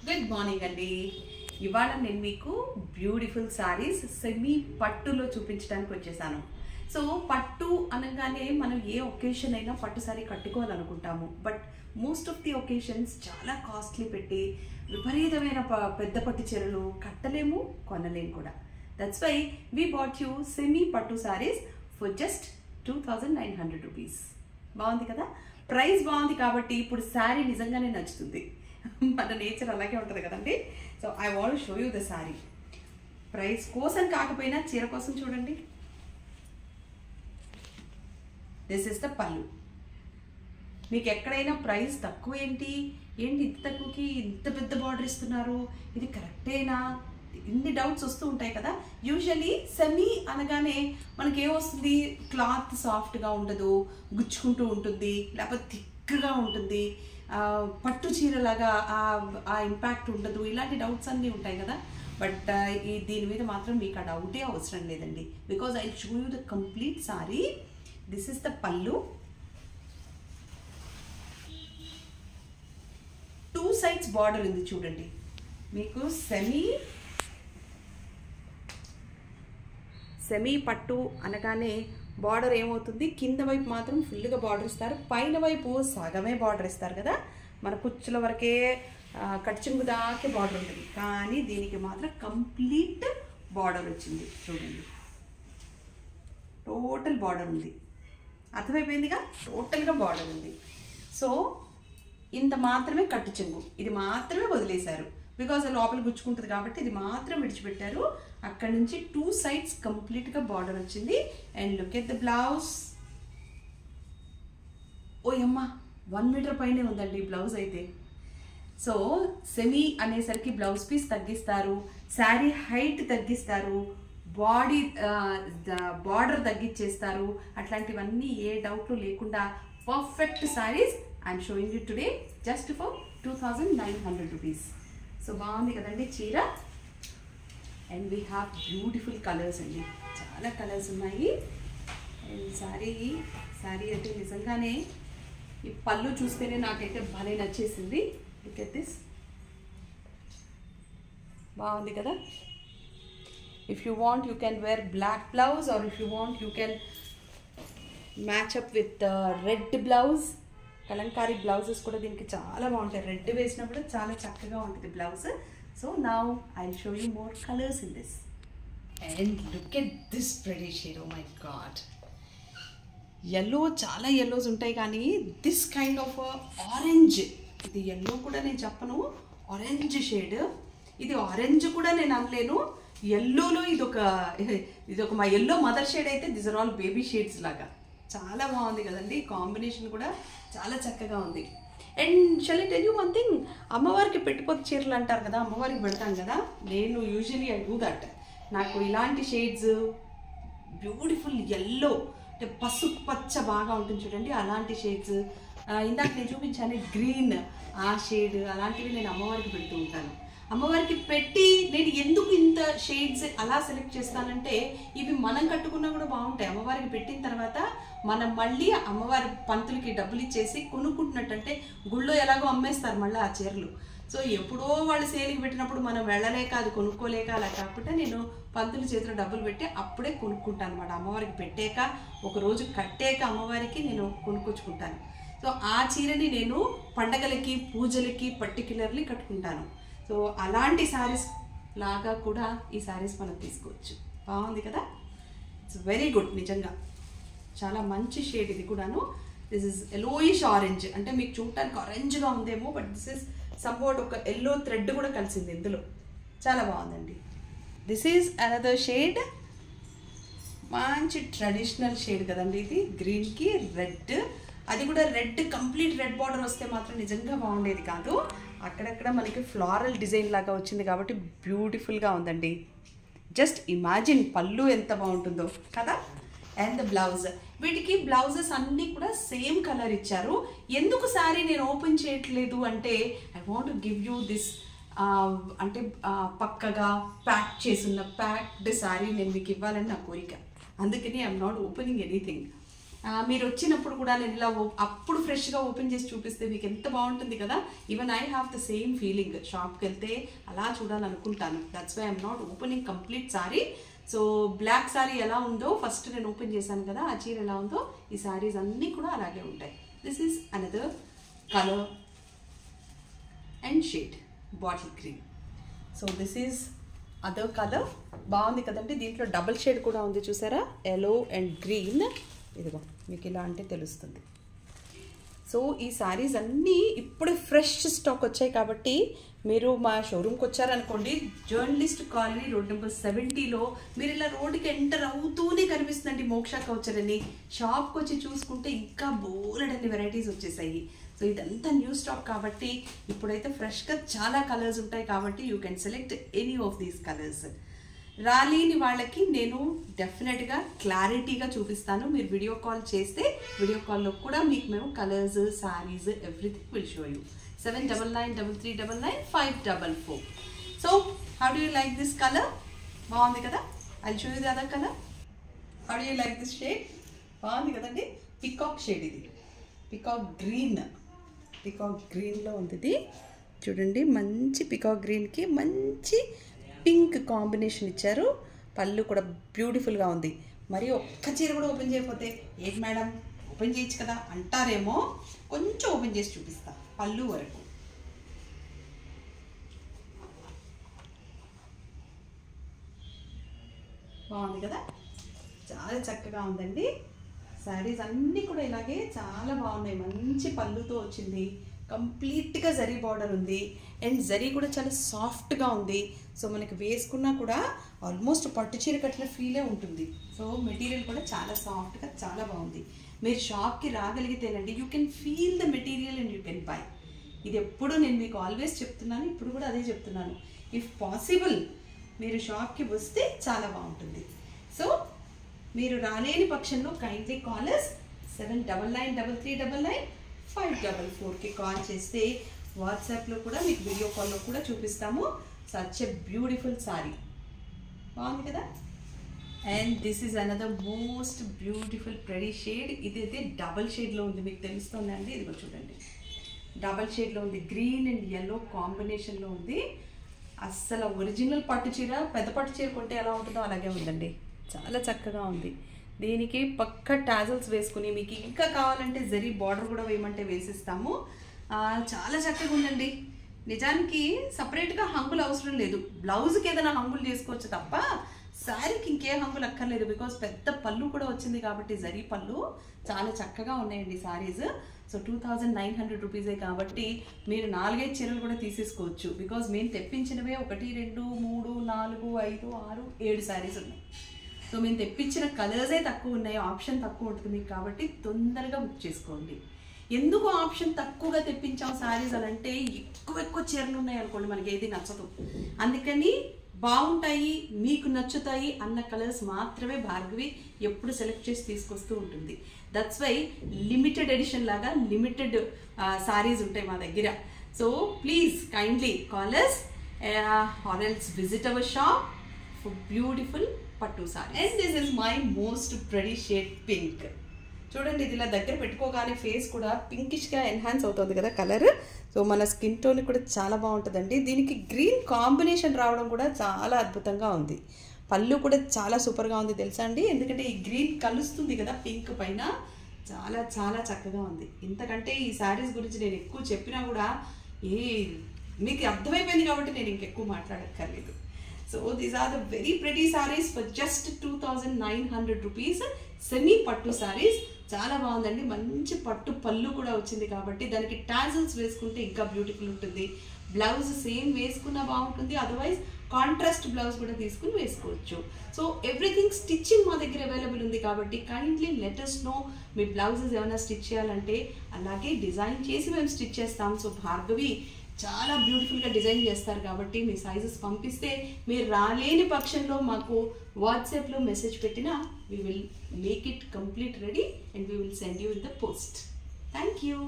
Good morning అండి. ఇవాళ నేను మీకు బ్యూటిఫుల్ సారీస్ సెమీ పట్టులో చూపించడానికి వచ్చేసాను. సో పట్టు అనగానే మనం ఏ ఒకేషన్ అయినా పట్టు సారీ కట్టుకోవాలనుకుంటాము. But most of the occasions చాలా కాస్ట్లీ పెట్టి విపరీతమైన పెద్ద పట్టు చీరలు కట్టలేము, కొనలేము కూడా. That's why we bought you semi పట్టు సారీస్ ఫర్ జస్ట్ 2900 రూపీస్. బాగుంది కదా, ప్రైస్ బాగుంది కాబట్టి ఇప్పుడు శారీ నిజంగానే నచ్చుతుంది. మన నేచర్ అలాగే ఉంటుంది కదండి. So I want show you the sari. Price కోసం కాకపోయినా చీర కోసం చూడండి. దిస్ ఇస్ ద పళ్ళు. మీకు ఎక్కడైనా ప్రైస్ తక్కువ ఏంటి ఇంత తక్కువకి ఇంత పెద్ద బార్డర్ ఇస్తున్నారు, ఇది కరెక్టేనా, ఇన్ని డౌట్స్ వస్తూ ఉంటాయి కదా. యూజువలీ సెమీ అనగానే మనకి ఏమొస్తుంది, క్లాత్ సాఫ్ట్గా ఉండదు, గుచ్చుకుంటూ ఉంటుంది, లేకపోతే థిక్గా ఉంటుంది, పట్టు చీరలాగా ఆ ఇంపాక్ట్ ఉండదు, ఇలాంటి డౌట్స్ అన్నీ ఉంటాయి కదా. బట్ దీని మీద మాత్రం మీకు ఆ డౌటే అవసరం లేదండి. Because I show you the complete sorry. This is the పళ్ళు. 2 sides బార్డర్ ఉంది చూడండి. మీకు సెమీ పట్టు అనగానే బార్డర్ ఏమవుతుంది, కింద వైపు మాత్రం ఫుల్గా బార్డర్ ఇస్తారు, పైన వైపు సగమే బార్డర్ ఇస్తారు కదా. మన కుచ్చుల వరకే కట్చింగు దాకే బార్డర్ ఉంటుంది, కానీ దీనికి మాత్రం కంప్లీట్ బార్డర్ వచ్చింది చూడండి. టోటల్ బార్డర్ ఉంది, అర్థమైపోయిందిగా, టోటల్గా బార్డర్ ఉంది. సో ఇంత మాత్రమే కట్టు చెంగు, ఇది మాత్రమే వదిలేశారు. బికాజ్ లోపల గుచ్చుకుంటుంది కాబట్టి ఇది మాత్రం విడిచిపెట్టారు. అక్కడ నుంచి 2 sides కంప్లీట్గా బార్డర్ వచ్చింది. And look at the blouse. ఓ అమ్మ, 1 మీటర్ పైనే ఉందండి బ్లౌజ్ అయితే. సో సెమీ అనేసరికి బ్లౌజ్ పీస్ తగ్గిస్తారు, శారీ హైట్ తగ్గిస్తారు, బాడీ బార్డర్ తగ్గించేస్తారు. అట్లాంటివన్నీ ఏ డౌట్లు లేకుండా perfect saris I'm showing you today just for 2900 rupees. So బాగుంది కదండి చీర. And we have beautiful colours అండి, చాలా కలర్స్ ఉన్నాయి. అండ్ శారీ అయితే నిజంగానే ఈ పళ్ళు చూస్తేనే నాకైతే భలే నచ్చేసింది. లుక్ ఎట్ దిస్, బాగుంది కదా. If you want you can wear black blouse, or if you want you can match up with red blouse. Kalamkari blouses కూడా దీనికి చాలా బాగుంటాయి, రెడ్ వేసినప్పుడు చాలా చక్కగా ఉంటుంది blouse. So now I will show you more colours in this. And look at this pretty shade. Oh my god, yellow, చాలా yellows ఉంటాయి, కానీ దిస్ కైండ్ ఆఫ్ ఆరెంజ్, ఇది ఎల్లో కూడా నేను చెప్పను, ఆరెంజ్ షేడ్. ఇది ఆరెంజ్ కూడా నేను అనలేను, ఎల్లోలో ఇదొక మా ఎల్లో మదర్ షేడ్ అయితే this are all baby shades లాగా. చాలా బాగుంది కదండి, కాంబినేషన్ కూడా చాలా చక్కగా ఉంది. And shall I tell you one thing, అమ్మవారికి పెట్టిపోతే చీరలు అంటారు కదా, అమ్మవారికి పెడతాను కదా, నేను యూజువలీ ఐ డూ దట్. నాకు ఇలాంటి షేడ్స్, బ్యూటిఫుల్ ఎల్లో అంటే పసుపు పచ్చ బాగా ఉంటుంది చూడండి, అలాంటి షేడ్స్, ఇందాక నేను చూపించాను గ్రీన్, ఆ షేడ్, అలాంటివి నేను అమ్మవారికి పెడుతూ ఉంటాను. అమ్మవారికి పెట్టి నేను ఎందుకు ఇంత షేడ్స్ అలా సెలెక్ట్ చేస్తానంటే, ఇవి మనం కట్టుకున్నా కూడా బాగుంటాయి. అమ్మవారికి పెట్టిన తర్వాత మనం మళ్ళీ అమ్మవారి పంతులకి డబ్బులు ఇచ్చేసి కొనుక్కుంటున్నట్టంటే, గుళ్ళో ఎలాగో అమ్మేస్తారు మళ్ళీ ఆ చీరలు. సో ఎప్పుడో వాళ్ళు సేల్కి పెట్టినప్పుడు మనం వెళ్ళలేక, అది కొనుక్కోలేక అలా కాకుండా నేను పంతుల చేతిలో డబ్బులు పెట్టి అప్పుడే కొనుక్కుంటాను అన్నమాట. అమ్మవారికి పెట్టాక ఒకరోజు కట్టాక అమ్మవారికి నేను కొనుక్కొచ్చుకుంటాను. సో ఆ చీరని నేను పండగలకి, పూజలకి పర్టిక్యులర్లీ కట్టుకుంటాను. సో అలాంటి శారీస్ లాగా కూడా ఈ శారీస్ మనం తీసుకోవచ్చు. బాగుంది కదా, ఇట్స్ వెరీ గుడ్, నిజంగా చాలా మంచి షేడ్ ఇది కూడాను. దిస్ ఇస్ ఎల్లోయిష్ ఆరెంజ్, అంటే మీకు చూడటానికి ఆరెంజ్గా ఉందేమో, బట్ దిస్ ఇస్ సమ్వాట్ ఒక ఎల్లో థ్రెడ్ కూడా కలిసింది ఇందులో, చాలా బాగుందండి. దిస్ ఈజ్ అనదర్ షేడ్, మంచి ట్రెడిషనల్ షేడ్ కదండి ఇది, గ్రీన్కి రెడ్. అది కూడా రెడ్, కంప్లీట్ రెడ్ బార్డర్ వస్తే మాత్రం నిజంగా బాగుండేది కాదు, అక్కడక్కడ మనకి ఫ్లారల్ డిజైన్ లాగా వచ్చింది కాబట్టి బ్యూటిఫుల్గా ఉందండి. జస్ట్ ఇమాజిన్ పళ్ళు ఎంత బాగుంటుందో కదా. అండ్ ద బ్లౌజ్, వీటికి బ్లౌజెస్ అన్నీ కూడా సేమ్ కలర్ ఇచ్చారు. ఎందుకు శారీ నేను ఓపెన్ చేయట్లేదు అంటే, I want to give you this, అంటే పక్కగా ప్యాక్ చేసున్న ప్యాక్డ్ శారీ నేను మీకు ఇవ్వాలని నా కోరిక, అందుకని ఐఎమ్ నాట్ ఓపెనింగ్ ఎనీథింగ్. మీరు వచ్చినప్పుడు కూడా నేను ఇలా అప్పుడు ఫ్రెష్గా ఓపెన్ చేసి చూపిస్తే మీకు ఎంత బాగుంటుంది కదా. Even I have the same feeling. షాప్కి వెళ్తే అలా చూడాలనుకుంటాను. That's why I'm not opening complete sari. So black sari ఎలా ఉందో ఫస్ట్ నేను ఓపెన్ చేశాను కదా, ఆ చీర ఎలా ఉందో ఈ సారీస్ అన్నీ కూడా అలాగే ఉంటాయి. This is another colour and shade bottle green. So this is other colour. బాగుంది కదండి. దీంట్లో డబుల్ షేడ్ కూడా ఉంది చూసారా, ఎల్లో అండ్ గ్రీన్. ఇదిగో మీకు ఇలా అంటే తెలుస్తుంది. సో ఈ శారీస్ అన్నీ ఇప్పుడు ఫ్రెష్ స్టాక్ వచ్చాయి కాబట్టి మీరు మా షోరూమ్కి వచ్చారనుకోండి, జర్నలిస్ట్ కాలనీ రోడ్ నెంబర్ 70లో మీరు ఇలా రోడ్డుకి ఎంటర్ అవుతూనే కనిపిస్తుందండి మోక్ష కౌచర్ అని. షాప్కి వచ్చి చూసుకుంటే ఇంకా బోలెడన్ని వెరైటీస్ వచ్చేసాయి. సో ఇదంతా న్యూ స్టాక్ కాబట్టి ఇప్పుడైతే ఫ్రెష్గా చాలా కలర్స్ ఉంటాయి కాబట్టి you can select any of these colours. రాలేని వాళ్ళకి నేను డెఫినెట్గా క్లారిటీగా చూపిస్తాను. మీరు వీడియో కాల్ చేస్తే వీడియో కాల్లో కూడా మీకు మేము colours, saris, everything will show you. 7993995544. So how do you like this colour? బాగుంది కదా. I show you the other colour. How do you like this shade? బాగుంది కదండి. పికాక్ షేడ్ ఇది, పికాక్ గ్రీన్. పికాక్ గ్రీన్లో ఉంది ఇది చూడండి. మంచి పికాక్ గ్రీన్కి మంచి పింక్ కాంబినేషన్ ఇచ్చారు. పళ్ళు కూడా బ్యూటిఫుల్గా ఉంది. మరి ఒక్క చీర కూడా ఓపెన్ చేయకపోతే ఏంటి మేడం ఓపెన్ చేయొచ్చు కదా అంటారేమో. కొంచెం ఓపెన్ చేసి చూపిస్తా పళ్ళు వరకు. బాగుంది కదా, చాలా చక్కగా ఉందండి. శారీస్ అన్నీ కూడా ఇలాగే చాలా బాగున్నాయి. మంచి పళ్ళుతో వచ్చింది. కంప్లీట్గా జరీ బార్డర్ ఉంది అండ్ జరీ కూడా చాలా సాఫ్ట్గా ఉంది. సో మనకి వేసుకున్నా కూడా ఆల్మోస్ట్ పట్టు చీర కట్టిన ఫీలే ఉంటుంది. సో మెటీరియల్ కూడా చాలా సాఫ్ట్గా చాలా బాగుంది. మీరు షాప్కి రాగలిగితేనండి you can feel the material and you can buy. ఇది ఎప్పుడు నేను మీకు ఆల్వేస్ చెప్తున్నాను, ఇప్పుడు కూడా అదే చెప్తున్నాను. ఇఫ్ పాసిబుల్ మీరు షాప్కి వస్తే చాలా బాగుంటుంది. సో మీరు రాలేని పక్షంలో కైండ్లీ కాలర్స్ 7993995544కి కాల్ చేస్తే వాట్సాప్లో కూడా మీకు వీడియో కాల్లో కూడా చూపిస్తాము. Such a beautiful sorry. బాగుంది కదా. And this is another most beautiful pretty shade. ఇదైతే డబల్ షేడ్లో ఉంది, మీకు తెలుస్తుందండి. ఇది కూడా చూడండి, డబల్ షేడ్లో ఉంది. గ్రీన్ అండ్ ఎల్లో కాంబినేషన్లో ఉంది. అస్సలు ఒరిజినల్ పట్టు చీర, పెద్ద పట్టు చీర కొంటే ఎలా ఉంటుందో అలాగే ఉందండి. చాలా చక్కగా ఉంది. దీనికి పక్క టాజల్స్ వేసుకుని మీకు ఇంకా కావాలంటే జరీ బార్డర్ కూడా వేయమంటే వేసిస్తాము. చాలా చక్కగా ఉందండి. నిజానికి సపరేట్గా హంగులు అవసరం లేదు. బ్లౌజ్కి ఏదైనా హంగులు చేసుకోవచ్చు తప్ప శారీకి ఇంకే హంగులు అక్కర్లేదు. బికాస్ పెద్ద పళ్ళు కూడా వచ్చింది కాబట్టి జరీ పళ్ళు చాలా చక్కగా ఉన్నాయండి శారీస్. సో 2900 రూపీసే కాబట్టి మీరు 4-5 చీరలు కూడా తీసేసుకోవచ్చు. బికాజ్ మేము తెప్పించినవే 1 2 3 4 5 6 7 శారీస్ ఉన్నాయి. సో మేము తెప్పించిన కలర్సే తక్కువ ఉన్నాయి, ఆప్షన్ తక్కువ ఉంటుంది కాబట్టి తొందరగా బుక్ చేసుకోండి. ఎందుకు ఆప్షన్ తక్కువగా తెప్పించాం శారీస్ అని అంటే ఎక్కువ చీరలు ఉన్నాయి అనుకోండి, మనకి ఏది నచ్చదు. అందుకని బాగుంటాయి, మీకు నచ్చుతాయి అన్న కలర్స్ మాత్రమే భార్గవి ఎప్పుడు సెలెక్ట్ చేసి తీసుకొస్తూ ఉంటుంది. దట్స్ వై లిమిటెడ్ ఎడిషన్ లాగా లిమిటెడ్ సారీస్ ఉంటాయి మా దగ్గర. So please kindly call us or else visit our shop for beautiful పట్టు sorry. And this is my most pretty shade pink. చూడండి, ఇది ఇలా దగ్గర పెట్టుకోగానే ఫేస్ కూడా పింకిష్గా ఎన్హాన్స్ అవుతుంది కదా కలర్. సో మన స్కిన్ టోన్ కూడా చాలా బాగుంటుందండి. దీనికి గ్రీన్ కాంబినేషన్ రావడం కూడా చాలా అద్భుతంగా ఉంది. పళ్ళు కూడా చాలా సూపర్గా ఉంది తెలుసా అండి. ఎందుకంటే ఈ గ్రీన్ కలుస్తుంది కదా పింక్ పైన, చాలా చాలా చక్కగా ఉంది. ఇంతకంటే ఈ శారీస్ గురించి నేను ఎక్కువ చెప్పినా కూడా మీకు అర్థమైపోయింది కాబట్టి నేను ఇంకెక్కువ మాట్లాడక్కర్లేదు. So these are the very pretty sarees for just 2900 rupees. Semi పట్టు sarees చాలా బాగుందండి. మంచి పట్టు పళ్ళు కూడా వచ్చింది కాబట్టి దానికి టాజల్స్ వేసుకుంటే ఇంకా బ్యూటిఫుల్ ఉంటుంది. బ్లౌజ్ సేమ్ వేసుకున్నా బాగుంటుంది, అదర్వైజ్ కాంట్రాస్ట్ బ్లౌజ్ కూడా తీసుకుని వేసుకోవచ్చు. సో ఎవ్రీథింగ్ స్టిచ్చింగ్ మా దగ్గర అవైలబుల్ ఉంది కాబట్టి కైండ్లీ లెట్ us know మీ బ్లౌజెస్ ఏమైనా స్టిచ్ చేయాలంటే అలాగే డిజైన్ చేసి మేము స్టిచ్ చేస్తాం. సో భార్గవి చాలా బ్యూటిఫుల్గా డిజైన్ చేస్తారు కాబట్టి మీ సైజెస్ పంపిస్తే మీరు రాలేని పక్షంలో మాకు వాట్సాప్లో మెసేజ్ పెట్టినా we will make it complete ready and we will send you in the post. Thank you.